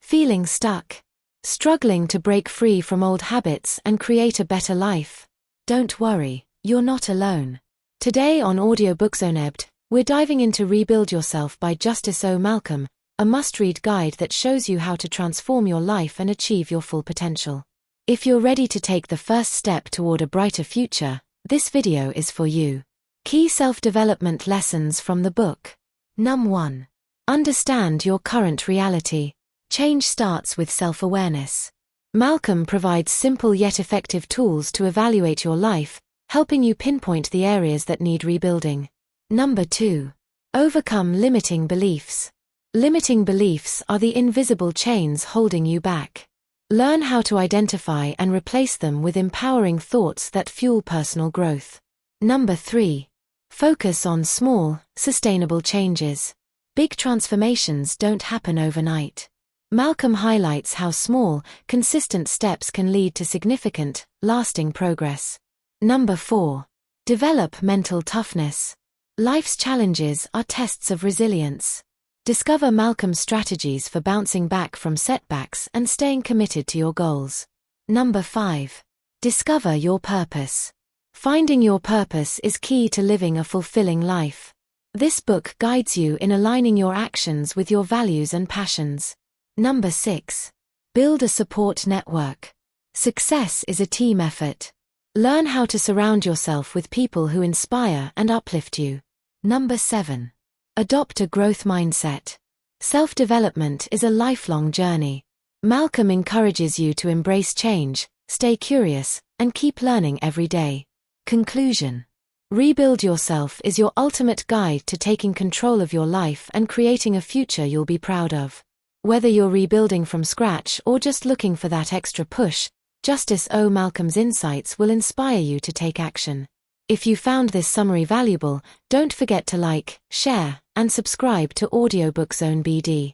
Feeling stuck? Struggling to break free from old habits and create a better life? Don't worry, you're not alone. Today on Audiobooks Onebd, we're diving into Rebuild Yourself by Justice O. Malcolm, a must-read guide that shows you how to transform your life and achieve your full potential. If you're ready to take the first step toward a brighter future, this video is for you. Key self-development lessons from the book. Num 1. Understand your current reality. Change starts with self-awareness. Malcolm provides simple yet effective tools to evaluate your life, helping you pinpoint the areas that need rebuilding. Number 2. Overcome limiting beliefs. Limiting beliefs are the invisible chains holding you back. Learn how to identify and replace them with empowering thoughts that fuel personal growth. Number 3. Focus on small, sustainable changes. Big transformations don't happen overnight. Malcolm highlights how small, consistent steps can lead to significant, lasting progress. Number 4. Develop mental toughness. Life's challenges are tests of resilience. Discover Malcolm's strategies for bouncing back from setbacks and staying committed to your goals. Number 5. Discover your purpose. Finding your purpose is key to living a fulfilling life. This book guides you in aligning your actions with your values and passions. Number 6. Build a support network. Success is a team effort. Learn how to surround yourself with people who inspire and uplift you. Number 7. Adopt a growth mindset. Self-development is a lifelong journey. Malcolm encourages you to embrace change, stay curious, and keep learning every day. Conclusion. Rebuild Yourself is your ultimate guide to taking control of your life and creating a future you'll be proud of. Whether you're rebuilding from scratch or just looking for that extra push, Justice O. Malcolm's insights will inspire you to take action. If you found this summary valuable, don't forget to like, share, and subscribe to Audiobooks Onebd.